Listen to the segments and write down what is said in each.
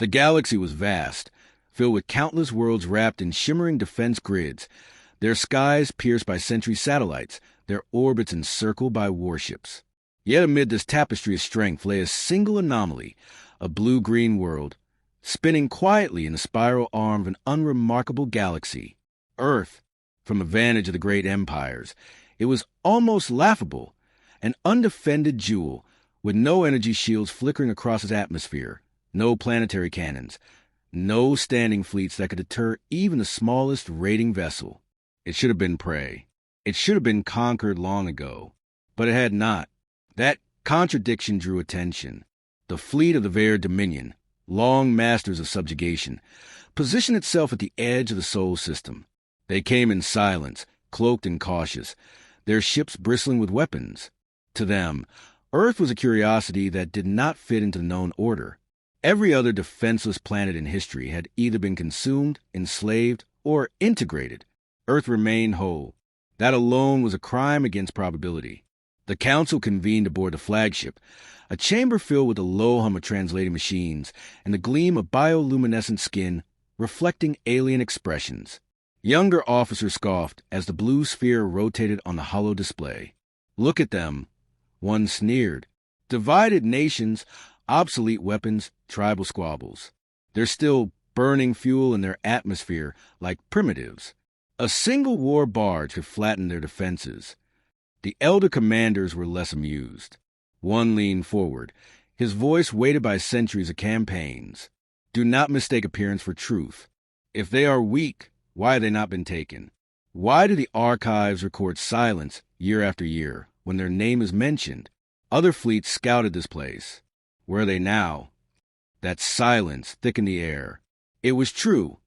The galaxy was vast, filled with countless worlds wrapped in shimmering defense grids, their skies pierced by sentry satellites, their orbits encircled by warships. Yet amid this tapestry of strength lay a single anomaly, a blue-green world, spinning quietly in the spiral arm of an unremarkable galaxy. Earth, from the vantage of the great empires. It was almost laughable, an undefended jewel, with no energy shields flickering across its atmosphere, no planetary cannons, no standing fleets that could deter even the smallest raiding vessel. It should have been prey. It should have been conquered long ago, but it had not. That contradiction drew attention. The fleet of the Ver Dominion, long masters of subjugation, positioned itself at the edge of the Sol system. They came in silence, cloaked and cautious, their ships bristling with weapons. To them, Earth was a curiosity that did not fit into the known order. Every other defenseless planet in history had either been consumed, enslaved, or integrated. Earth remained whole. That alone was a crime against probability. The Council convened aboard the flagship, a chamber filled with the low hum of translating machines and the gleam of bioluminescent skin reflecting alien expressions. Younger officers scoffed as the blue sphere rotated on the hollow display. "Look at them," one sneered. "Divided nations, obsolete weapons, tribal squabbles. They're still burning fuel in their atmosphere like primitives. A single war barge could flatten their defenses." The elder commanders were less amused. One leaned forward, his voice weighted by centuries of campaigns. "Do not mistake appearance for truth. If they are weak, why have they not been taken? Why do the archives record silence year after year when their name is mentioned? Other fleets scouted this place. Where are they now?" That silence thickened the air. It was true.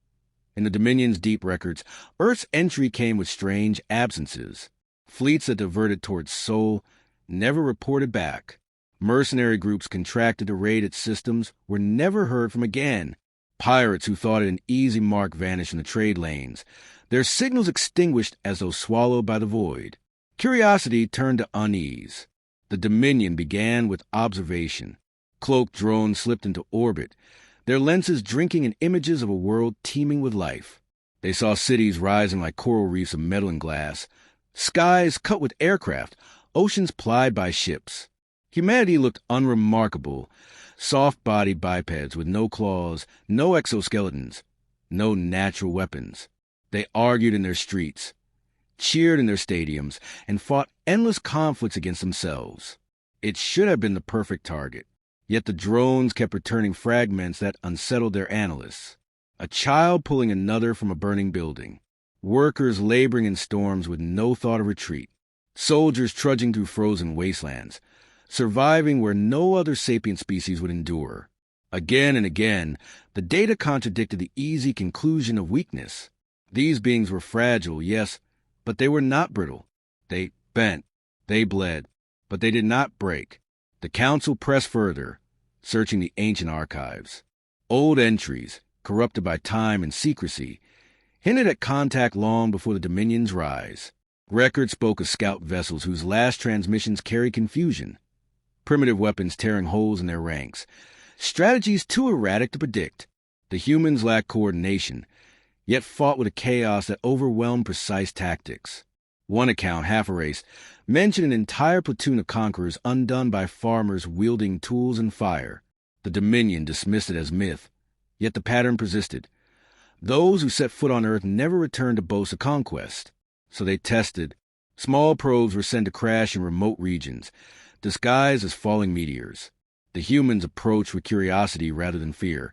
In the Dominion's deep records, Earth's entry came with strange absences. Fleets that diverted towards Sol never reported back. Mercenary groups contracted to raid its systems were never heard from again. Pirates who thought it an easy mark vanished in the trade lanes, their signals extinguished as though swallowed by the void. Curiosity turned to unease. The Dominion began with observation. Cloaked drones slipped into orbit, their lenses drinking in images of a world teeming with life. They saw cities rising like coral reefs of metal and glass, skies cut with aircraft, oceans plied by ships. Humanity looked unremarkable, soft-bodied bipeds with no claws, no exoskeletons, no natural weapons. They argued in their streets, cheered in their stadiums, and fought endless conflicts against themselves. It should have been the perfect target. Yet the drones kept returning fragments that unsettled their analysts. A child pulling another from a burning building. Workers laboring in storms with no thought of retreat. Soldiers trudging through frozen wastelands, surviving where no other sapient species would endure. Again and again, the data contradicted the easy conclusion of weakness. These beings were fragile, yes, but they were not brittle. They bent, they bled, but they did not break. The Council pressed further, searching the ancient archives. Old entries, corrupted by time and secrecy, hinted at contact long before the Dominion's rise. Records spoke of scout vessels whose last transmissions carried confusion, primitive weapons tearing holes in their ranks, strategies too erratic to predict. The humans lacked coordination, yet fought with a chaos that overwhelmed precise tactics. One account, half erased, mentioned an entire platoon of conquerors undone by farmers wielding tools and fire. The Dominion dismissed it as myth, yet the pattern persisted. Those who set foot on Earth never returned to boast of conquest. So they tested. Small probes were sent to crash in remote regions, disguised as falling meteors. The humans approached with curiosity rather than fear,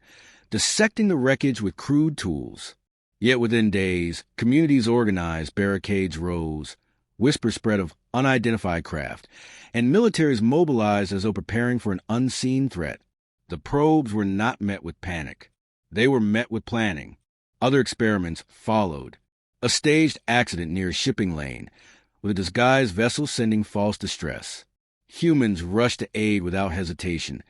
dissecting the wreckage with crude tools. Yet within days, communities organized, barricades rose, whispers spread of unidentified craft, and militaries mobilized as though preparing for an unseen threat. The probes were not met with panic. They were met with planning. Other experiments followed. A staged accident near a shipping lane, with a disguised vessel sending false distress. Humans rushed to aid without hesitation,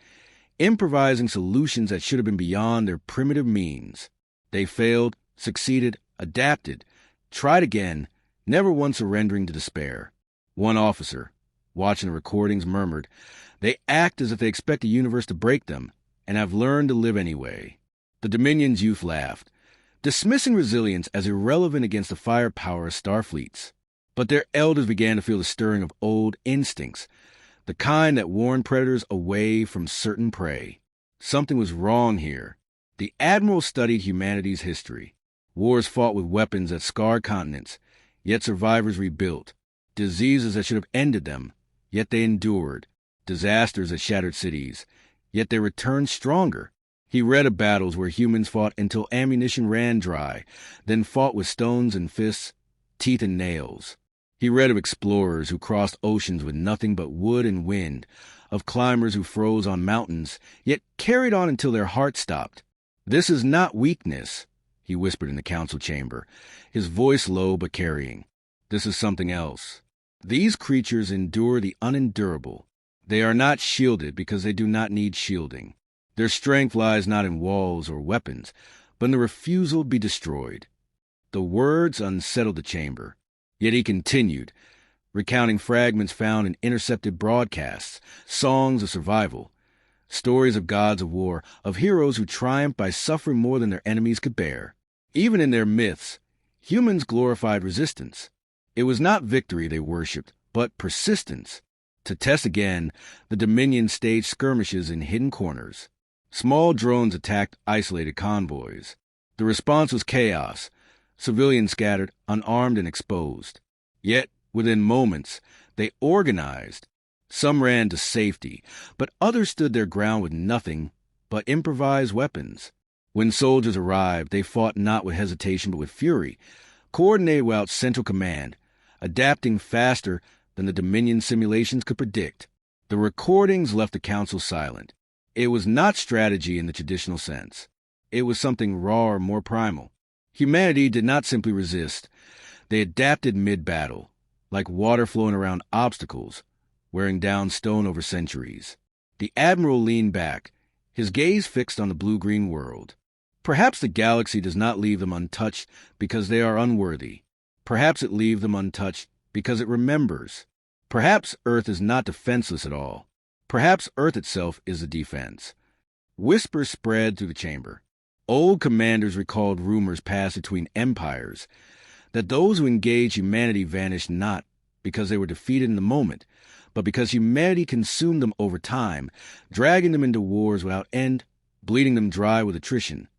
improvising solutions that should have been beyond their primitive means. They failed, succeeded, adapted, tried again, never once surrendering to despair. One officer, watching the recordings, murmured, "They act as if they expect the universe to break them, and have learned to live anyway." The Dominion's youth laughed, dismissing resilience as irrelevant against the firepower of starfleets. But their elders began to feel the stirring of old instincts, the kind that warned predators away from certain prey. Something was wrong here. The Admiral studied humanity's history. Wars fought with weapons that scarred continents, yet survivors rebuilt. Diseases that should have ended them, yet they endured. Disasters that shattered cities, yet they returned stronger. He read of battles where humans fought until ammunition ran dry, then fought with stones and fists, teeth and nails. He read of explorers who crossed oceans with nothing but wood and wind, of climbers who froze on mountains, yet carried on until their hearts stopped. "This is not weakness," he whispered in the council chamber, his voice low but carrying. "This is something else. These creatures endure the unendurable. They are not shielded because they do not need shielding. Their strength lies not in walls or weapons, but in the refusal to be destroyed." The words unsettled the chamber. Yet he continued, recounting fragments found in intercepted broadcasts, songs of survival, stories of gods of war, of heroes who triumphed by suffering more than their enemies could bear. Even in their myths, humans glorified resistance. It was not victory they worshipped, but persistence. To test again, the Dominion staged skirmishes in hidden corners. Small drones attacked isolated convoys. The response was chaos, civilians scattered, unarmed and exposed. Yet, within moments, they organized. Some ran to safety, but others stood their ground with nothing but improvised weapons. When soldiers arrived, they fought not with hesitation but with fury, coordinated without central command, adapting faster than the Dominion simulations could predict. The recordings left the council silent. It was not strategy in the traditional sense. It was something rawer, more primal. Humanity did not simply resist. They adapted mid-battle, like water flowing around obstacles, wearing down stone over centuries. The Admiral leaned back, his gaze fixed on the blue-green world. Perhaps the galaxy does not leave them untouched because they are unworthy. Perhaps it leaves them untouched because it remembers. Perhaps Earth is not defenseless at all. Perhaps Earth itself is a defense. Whispers spread through the chamber. Old commanders recalled rumors passed between empires, that those who engaged humanity vanished not because they were defeated in the moment, but because humanity consumed them over time, dragging them into wars without end, bleeding them dry with attrition,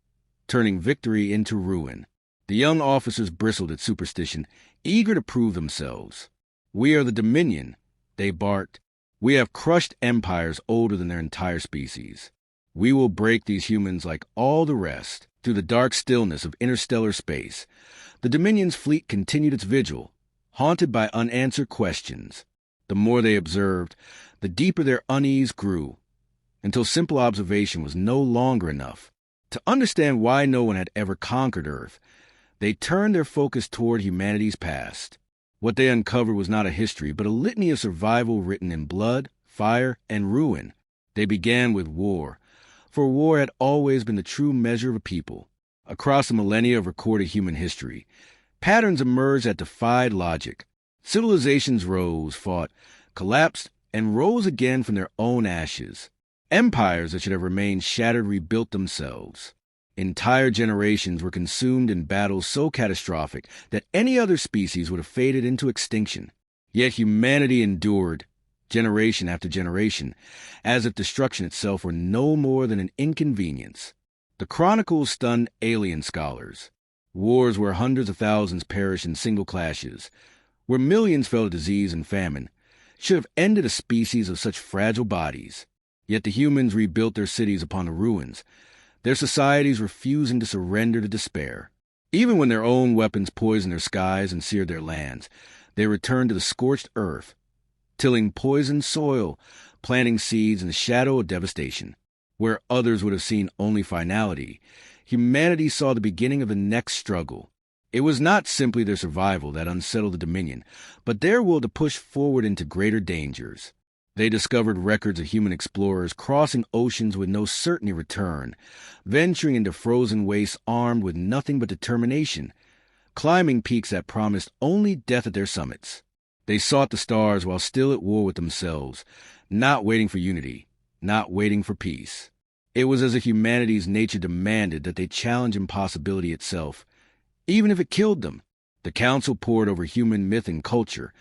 turning victory into ruin. The young officers bristled at superstition, eager to prove themselves. "We are the Dominion," they barked. "We have crushed empires older than their entire species. We will break these humans like all the rest." Through the dark stillness of interstellar space, the Dominion's fleet continued its vigil, haunted by unanswered questions. The more they observed, the deeper their unease grew, until simple observation was no longer enough. To understand why no one had ever conquered Earth, they turned their focus toward humanity's past. What they uncovered was not a history, but a litany of survival written in blood, fire, and ruin. They began with war, for war had always been the true measure of a people. Across the millennia of recorded human history, patterns emerged that defied logic. Civilizations rose, fought, collapsed, and rose again from their own ashes. Empires that should have remained shattered rebuilt themselves. Entire generations were consumed in battles so catastrophic that any other species would have faded into extinction. Yet humanity endured, generation after generation, as if destruction itself were no more than an inconvenience. The chronicles stunned alien scholars. Wars where hundreds of thousands perished in single clashes, where millions fell to disease and famine, should have ended a species of such fragile bodies. Yet the humans rebuilt their cities upon the ruins, their societies refusing to surrender to despair. Even when their own weapons poisoned their skies and seared their lands, they returned to the scorched earth, tilling poisoned soil, planting seeds in the shadow of devastation. Where others would have seen only finality, humanity saw the beginning of the next struggle. It was not simply their survival that unsettled the Dominion, but their will to push forward into greater dangers. They discovered records of human explorers crossing oceans with no certainty of return, venturing into frozen wastes armed with nothing but determination, climbing peaks that promised only death at their summits. They sought the stars while still at war with themselves, not waiting for unity, not waiting for peace. It was as if humanity's nature demanded that they challenge impossibility itself, even if it killed them. The council pored over human myth and culture,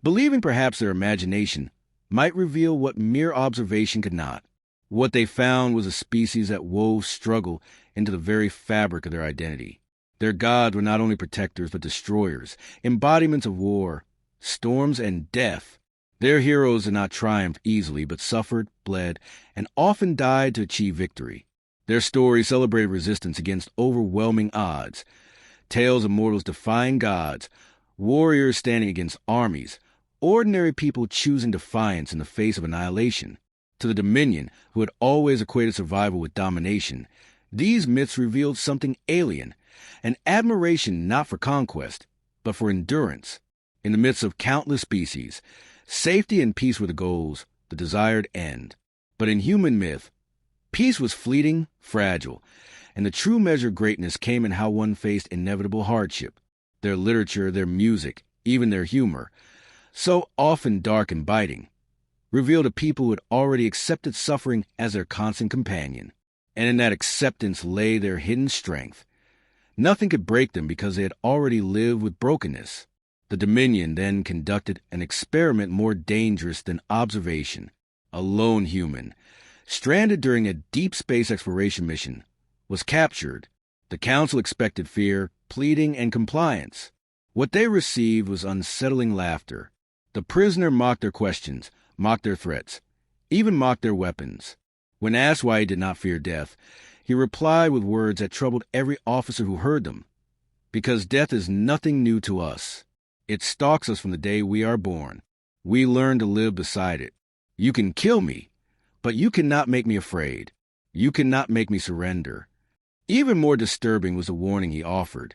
believing perhaps their imagination might reveal what mere observation could not. What they found was a species that wove struggle into the very fabric of their identity. Their gods were not only protectors but destroyers, embodiments of war, storms, and death. Their heroes did not triumph easily, but suffered, bled, and often died to achieve victory. Their stories celebrated resistance against overwhelming odds, tales of mortals defying gods, warriors standing against armies, ordinary people choosing defiance in the face of annihilation. To the Dominion, who had always equated survival with domination, these myths revealed something alien, an admiration not for conquest, but for endurance. In the midst of countless species, safety and peace were the goals, the desired end. But in human myth, peace was fleeting, fragile, and the true measure of greatness came in how one faced inevitable hardship. Their literature, their music, even their humor, so often dark and biting, revealed a people who had already accepted suffering as their constant companion. And in that acceptance lay their hidden strength. Nothing could break them because they had already lived with brokenness. The Dominion then conducted an experiment more dangerous than observation. A lone human, stranded during a deep space exploration mission, was captured. The council expected fear, pleading, and compliance. What they received was unsettling laughter. The prisoner mocked their questions, mocked their threats, even mocked their weapons. When asked why he did not fear death, he replied with words that troubled every officer who heard them. Because death is nothing new to us. It stalks us from the day we are born. We learn to live beside it. You can kill me, but you cannot make me afraid. You cannot make me surrender. Even more disturbing was the warning he offered,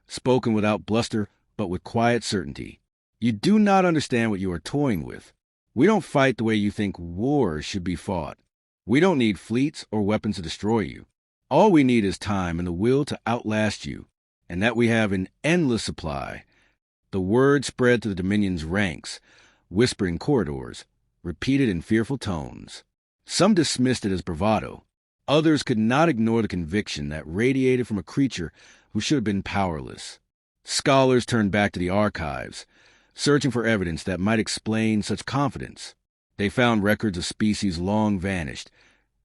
spoken without bluster but with quiet certainty. You do not understand what you are toying with. We don't fight the way you think war should be fought. We don't need fleets or weapons to destroy you. All we need is time and the will to outlast you, and that we have an endless supply. The word spread to the Dominion's ranks, whispering corridors, repeated in fearful tones. Some dismissed it as bravado. Others could not ignore the conviction that radiated from a creature who should have been powerless. Scholars turned back to the archives, searching for evidence that might explain such confidence. They found records of species long vanished,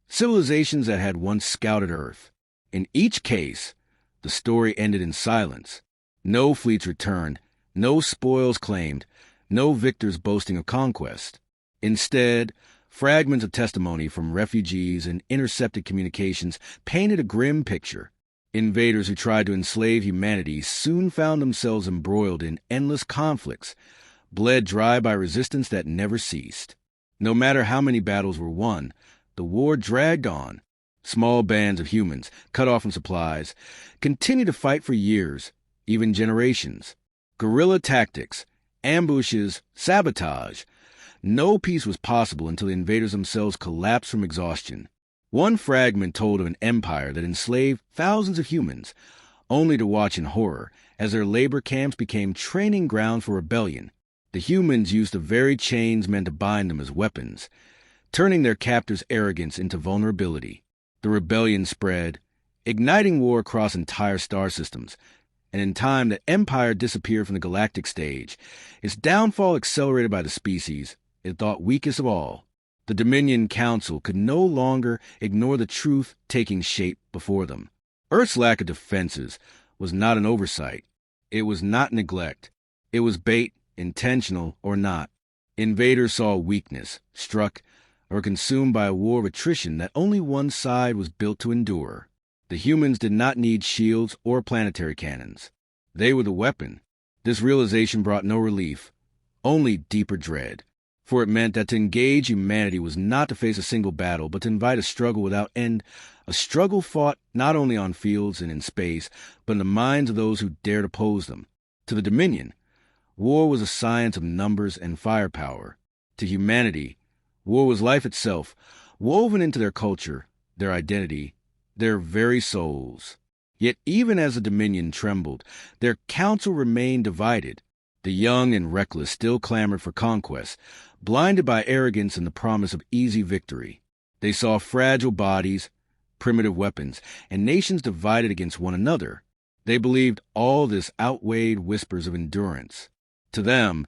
civilizations that had once scouted Earth. In each case, the story ended in silence. No fleets returned, no spoils claimed, no victors boasting of conquest. Instead, fragments of testimony from refugees and intercepted communications painted a grim picture. Invaders who tried to enslave humanity soon found themselves embroiled in endless conflicts, bled dry by resistance that never ceased. No matter how many battles were won, the war dragged on. Small bands of humans, cut off from supplies, continued to fight for years, even generations. Guerrilla tactics, ambushes, sabotage. No peace was possible until the invaders themselves collapsed from exhaustion. One fragment told of an empire that enslaved thousands of humans, only to watch in horror as their labor camps became training grounds for rebellion. The humans used the very chains meant to bind them as weapons, turning their captors' arrogance into vulnerability. The rebellion spread, igniting war across entire star systems, and in time the empire disappeared from the galactic stage, its downfall accelerated by the species it thought weakest of all. The Dominion Council could no longer ignore the truth taking shape before them. Earth's lack of defenses was not an oversight. It was not neglect. It was bait, intentional or not. Invaders saw weakness, struck, or consumed by a war of attrition that only one side was built to endure. The humans did not need shields or planetary cannons. They were the weapon. This realization brought no relief, only deeper dread. For it meant that to engage humanity was not to face a single battle, but to invite a struggle without end, a struggle fought not only on fields and in space, but in the minds of those who dared oppose them. To the Dominion, war was a science of numbers and firepower. To humanity, war was life itself, woven into their culture, their identity, their very souls. Yet even as the Dominion trembled, their council remained divided. The young and reckless still clamored for conquest, blinded by arrogance and the promise of easy victory. They saw fragile bodies, primitive weapons, and nations divided against one another. They believed all this outweighed whispers of endurance. To them,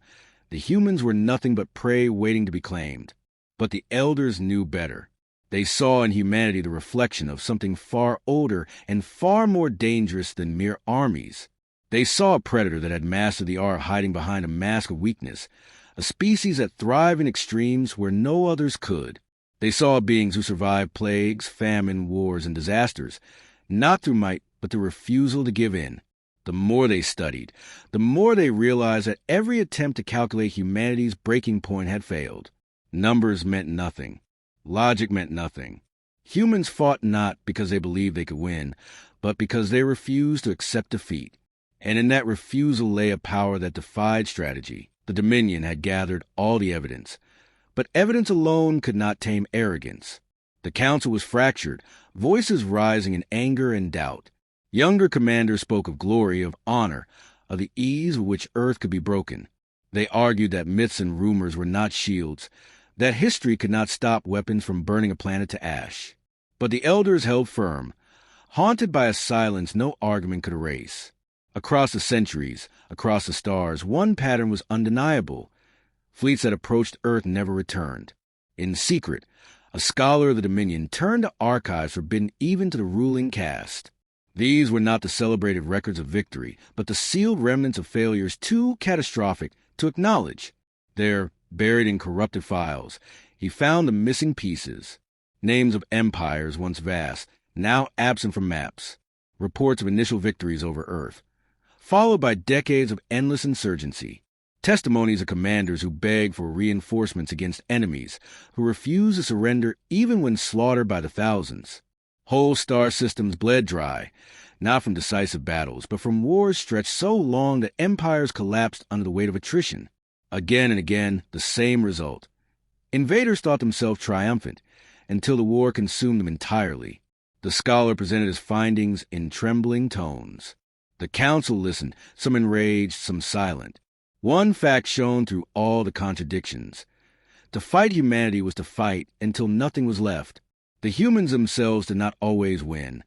the humans were nothing but prey waiting to be claimed. But the elders knew better. They saw in humanity the reflection of something far older and far more dangerous than mere armies. They saw a predator that had mastered the art hiding behind a mask of weakness, a species that thrived in extremes where no others could. They saw beings who survived plagues, famine, wars, and disasters, not through might, but through refusal to give in. The more they studied, the more they realized that every attempt to calculate humanity's breaking point had failed. Numbers meant nothing. Logic meant nothing. Humans fought not because they believed they could win, but because they refused to accept defeat. And in that refusal lay a power that defied strategy. The Dominion had gathered all the evidence. But evidence alone could not tame arrogance. The council was fractured, voices rising in anger and doubt. Younger commanders spoke of glory, of honor, of the ease with which earth could be broken. They argued that myths and rumors were not shields, that history could not stop weapons from burning a planet to ash. But the elders held firm, haunted by a silence no argument could erase. Across the centuries, across the stars, one pattern was undeniable. Fleets that approached Earth never returned. In secret, a scholar of the Dominion turned to archives forbidden even to the ruling caste. These were not the celebrated records of victory, but the sealed remnants of failures too catastrophic to acknowledge. There, buried in corrupted files, he found the missing pieces. Names of empires once vast, now absent from maps. Reports of initial victories over Earth, followed by decades of endless insurgency. Testimonies of commanders who begged for reinforcements against enemies, who refused to surrender even when slaughtered by the thousands. Whole star systems bled dry, not from decisive battles, but from wars stretched so long that empires collapsed under the weight of attrition. Again and again, the same result. Invaders thought themselves triumphant, until the war consumed them entirely. The scholar presented his findings in trembling tones. The council listened, some enraged, some silent. One fact shone through all the contradictions. To fight humanity was to fight until nothing was left. The humans themselves did not always win,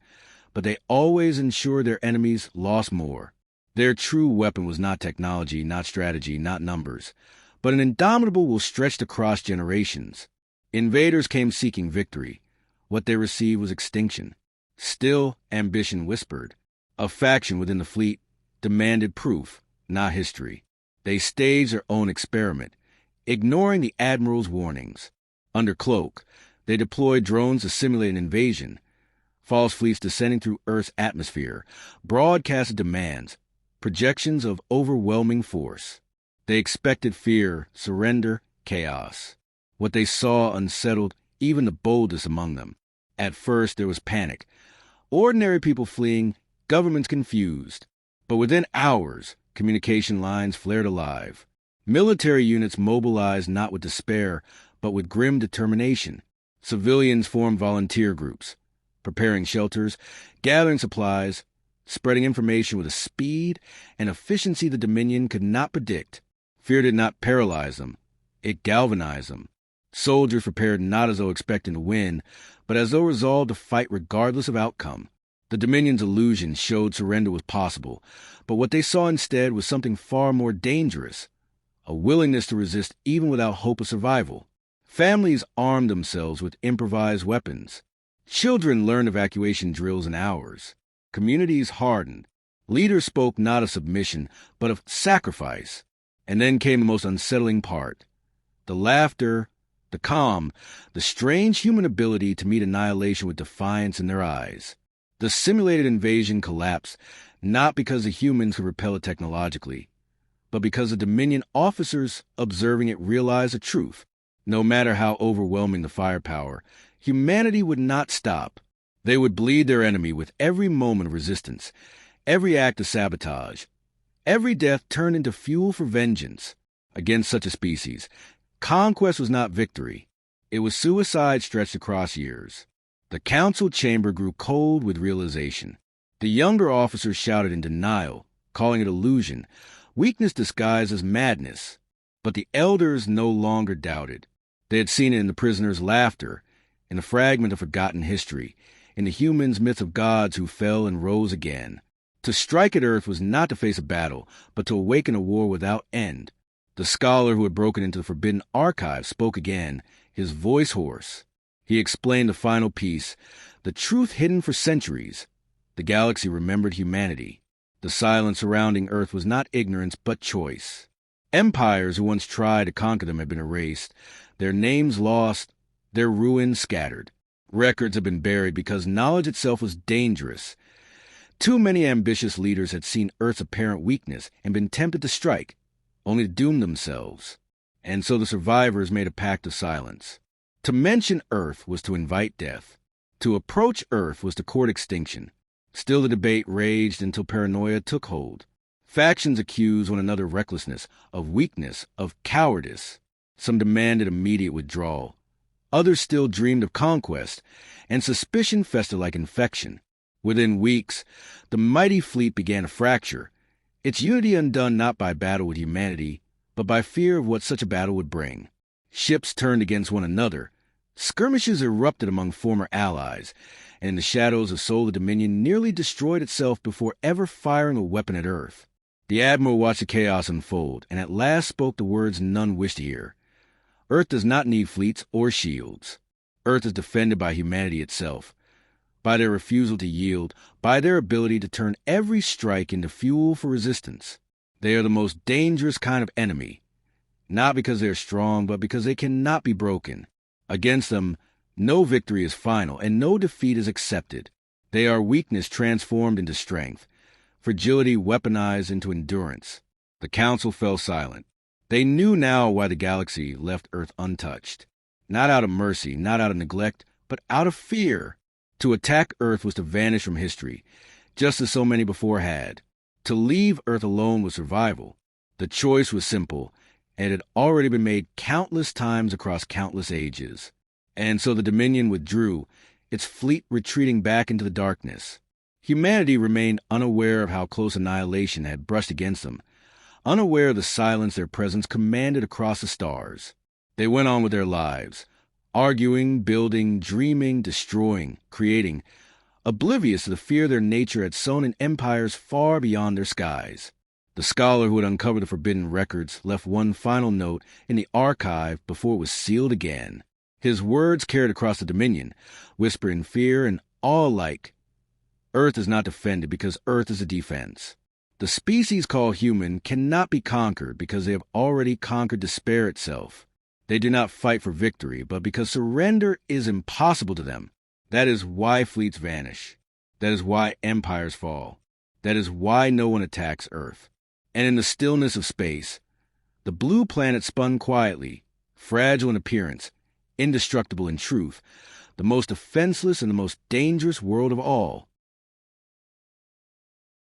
but they always ensured their enemies lost more. Their true weapon was not technology, not strategy, not numbers, but an indomitable will stretched across generations. Invaders came seeking victory. What they received was extinction. Still, ambition whispered. A faction within the fleet demanded proof, not history. They staged their own experiment, ignoring the admiral's warnings. Under cloak, they deployed drones to simulate an invasion. False fleets descending through Earth's atmosphere broadcasted demands, projections of overwhelming force. They expected fear, surrender, chaos. What they saw unsettled even the boldest among them. At first there was panic. Ordinary people fleeing, governments confused. But within hours, communication lines flared alive. Military units mobilized not with despair, but with grim determination. Civilians formed volunteer groups, preparing shelters, gathering supplies, spreading information with a speed and efficiency the Dominion could not predict. Fear did not paralyze them. It galvanized them. Soldiers prepared not as though expecting to win, but as though resolved to fight regardless of outcome. The Dominion's illusion showed surrender was possible, but what they saw instead was something far more dangerous, a willingness to resist even without hope of survival. Families armed themselves with improvised weapons. Children learned evacuation drills in hours. Communities hardened. Leaders spoke not of submission, but of sacrifice. And then came the most unsettling part. The laughter, the calm, the strange human ability to meet annihilation with defiance in their eyes. The simulated invasion collapsed, not because the humans could repel it technologically, but because the Dominion officers observing it realized the truth. No matter how overwhelming the firepower, humanity would not stop. They would bleed their enemy with every moment of resistance, every act of sabotage. Every death turned into fuel for vengeance. Against such a species, conquest was not victory. It was suicide stretched across years. The council chamber grew cold with realization. The younger officers shouted in denial, calling it illusion, weakness disguised as madness. But the elders no longer doubted. They had seen it in the prisoners' laughter, in a fragment of forgotten history, in the humans' myth of gods who fell and rose again. To strike at Earth was not to face a battle, but to awaken a war without end. The scholar who had broken into the forbidden archive spoke again, his voice hoarse. He explained the final piece, the truth hidden for centuries. The galaxy remembered humanity. The silence surrounding Earth was not ignorance, but choice. Empires who once tried to conquer them had been erased, their names lost, their ruins scattered. Records had been buried because knowledge itself was dangerous. Too many ambitious leaders had seen Earth's apparent weakness and been tempted to strike, only to doom themselves. And so the survivors made a pact of silence. To mention Earth was to invite death. To approach Earth was to court extinction. Still the debate raged until paranoia took hold. Factions accused one another of recklessness, of weakness, of cowardice. Some demanded immediate withdrawal. Others still dreamed of conquest, and suspicion festered like infection. Within weeks, the mighty fleet began to fracture, its unity undone not by battle with humanity, but by fear of what such a battle would bring. Ships turned against one another. Skirmishes erupted among former allies, and in the shadows of Solar Dominion nearly destroyed itself before ever firing a weapon at Earth. The Admiral watched the chaos unfold, and at last spoke the words none wished to hear. Earth does not need fleets or shields. Earth is defended by humanity itself, by their refusal to yield, by their ability to turn every strike into fuel for resistance. They are the most dangerous kind of enemy, not because they are strong, but because they cannot be broken. Against them, no victory is final, and no defeat is accepted. They are weakness transformed into strength, fragility weaponized into endurance. The Council fell silent. They knew now why the galaxy left Earth untouched. Not out of mercy, not out of neglect, but out of fear. To attack Earth was to vanish from history, just as so many before had. To leave Earth alone was survival. The choice was simple, and it had already been made countless times across countless ages. And so the Dominion withdrew, its fleet retreating back into the darkness. Humanity remained unaware of how close annihilation had brushed against them, unaware of the silence their presence commanded across the stars. They went on with their lives, arguing, building, dreaming, destroying, creating, oblivious to the fear their nature had sown in empires far beyond their skies. The scholar who had uncovered the forbidden records left one final note in the archive before it was sealed again. His words carried across the Dominion, whispering fear and awe alike. Earth is not defended because Earth is a defense. The species called human cannot be conquered because they have already conquered despair itself. They do not fight for victory, but because surrender is impossible to them. That is why fleets vanish. That is why empires fall. That is why no one attacks Earth. And in the stillness of space, the blue planet spun quietly, fragile in appearance, indestructible in truth, the most defenseless and the most dangerous world of all.